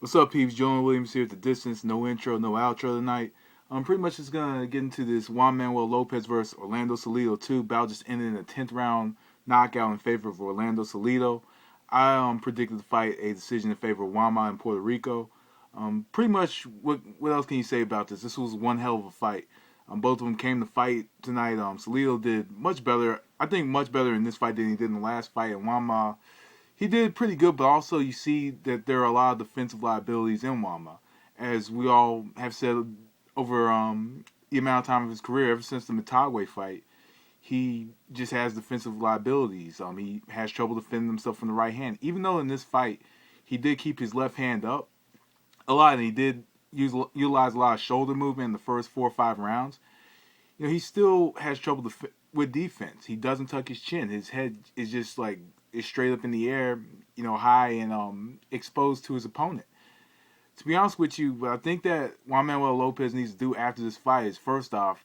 What's up, peeps? Joan Williams here at the distance. No intro, no outro tonight. I'm pretty much just gonna get into this Juan Manuel Lopez versus Orlando Salido 2. Bout just ended in a 10th round knockout in favor of Orlando Salido. I predicted the fight a decision in favor of Juanma in Puerto Rico. Pretty much, what else can you say about this? This was one hell of a fight. Both of them came to fight tonight. Salido did much better. I think much better in this fight than he did in the last fight. And Juanma, he did pretty good, but also you see that there are a lot of defensive liabilities in Wama, as we all have said over the amount of time of his career, ever since the Matagwe fight. He just has defensive liabilities. He has trouble defending himself from the right hand, even though in this fight he did keep his left hand up a lot, and he did utilize a lot of shoulder movement in the first 4 or 5 rounds. He still has trouble with defense. He doesn't tuck his chin. His head is just like is straight up in the air, high and exposed to his opponent. To be honest with you, what I think that Juan Manuel Lopez needs to do after this fight is first off,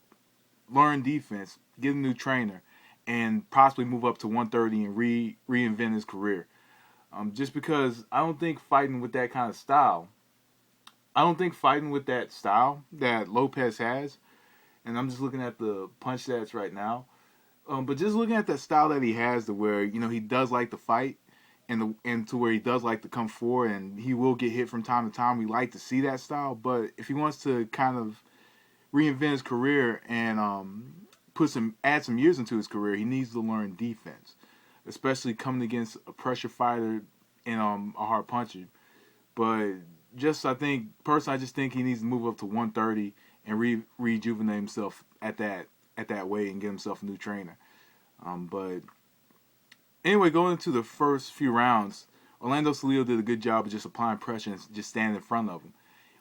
learn defense, get a new trainer, and possibly move up to 130 and reinvent his career. Just because I don't think fighting with that kind of style, I don't think fighting with that style that Lopez has, and I'm just looking at the punch stats right now. But just looking at that style that he has, to where he does like to fight, and to where he does like to come forward, and he will get hit from time to time. We like to see that style, but if he wants to kind of reinvent his career and add some years into his career, he needs to learn defense, especially coming against a pressure fighter and a hard puncher. But I just think he needs to move up to 130 and rejuvenate himself at that weight and get himself a new trainer. But anyway, going into the first few rounds, Orlando Salido did a good job of just applying pressure and just standing in front of him.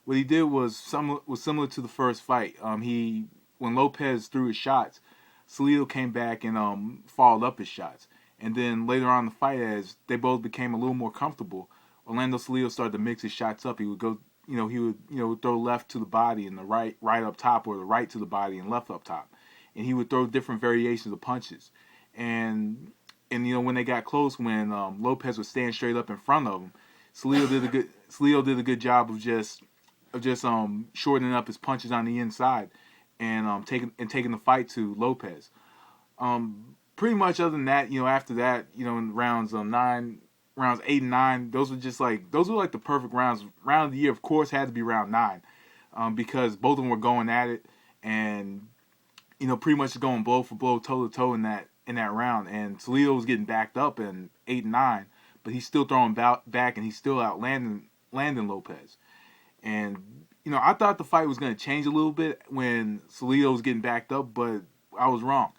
What he did was similar to the first fight. When Lopez threw his shots, Salido came back and followed up his shots. And then later on in the fight, as they both became a little more comfortable, Orlando Salido started to mix his shots up. He would go, throw left to the body and the right up top, or the right to the body and left up top, and he would throw different variations of punches. And when they got close, when Lopez was staying straight up in front of him, Salido did a good job of just shortening up his punches on the inside and taking the fight to Lopez. Pretty much other than that, after that, in rounds 8 and 9, those were like the perfect rounds. Round of the year, of course, had to be round 9, because both of them were going at it and pretty much going blow for blow, toe to toe in that round. And Salido was getting backed up in 8 and 9, but he's still throwing back and he's still landing Lopez. And I thought the fight was going to change a little bit when Salido was getting backed up, but I was wrong.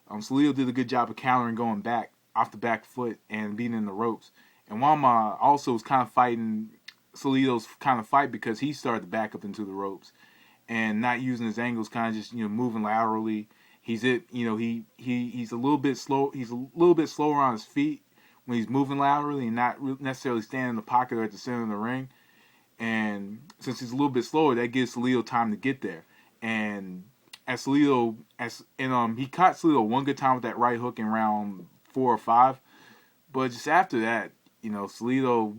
Salido did a good job of countering, going back off the back foot and being in the ropes. And Wama also was kind of fighting Salido's kind of fight, because he started to back up into the ropes and not using his angles, kind of just moving laterally. He's a little bit slow. He's a little bit slower on his feet when he's moving laterally and not necessarily standing in the pocket or at the center of the ring. And since he's a little bit slower, that gives Salido time to get there. And he caught Salido one good time with that right hook in round 4 or 5. But just after that, Salido,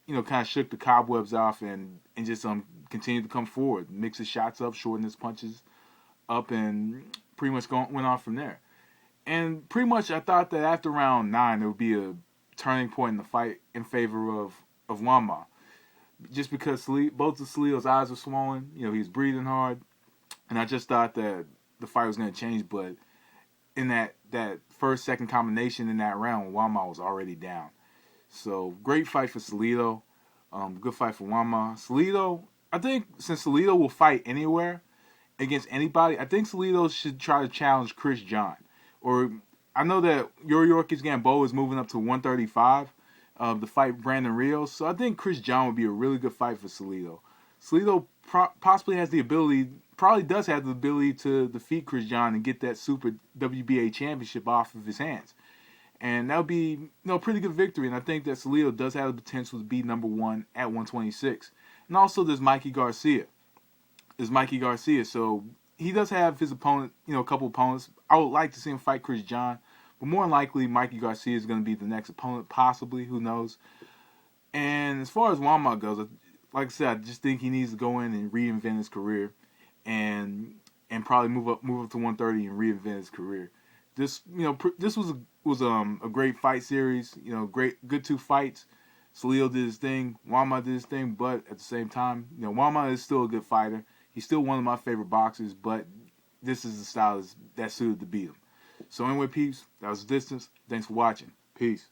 kind of shook the cobwebs off and just continued to come forward, mix his shots up, shorten his punches up, and pretty much went on from there. And pretty much I thought that after round 9, there would be a turning point in the fight in favor of Wama. Just because both of Salido's eyes were swollen, he was breathing hard, and I just thought that the fight was going to change. But in that second combination in that round, Wama was already down. So great fight for Salido, good fight for Wama. Salido, I think since Salido will fight anywhere against anybody, I think Salido should try to challenge Chris John. Or I know that Yuriorkis Gamboa is moving up to 135 to fight Brandon Rios, so I think Chris John would be a really good fight for Salido. Salido possibly does have the ability to defeat Chris John and get that Super WBA championship off of his hands. And that would be a pretty good victory. And I think that Salido does have the potential to be number 1 at 126. And also there's Mikey Garcia. So he does have his opponent, a couple opponents. I would like to see him fight Chris John. But more than likely, Mikey Garcia is going to be the next opponent, possibly. Who knows? And as far as Wama goes, like I said, I just think he needs to go in and reinvent his career, and probably move up to 130 and reinvent his career. This this was a great fight series. Good two fights. Salido did his thing. Wama did his thing, but at the same time, Wama is still a good fighter. He's still one of my favorite boxers, but this is the style that suited to beat him. So anyway, peeps, that was Distance. Thanks for watching. Peace.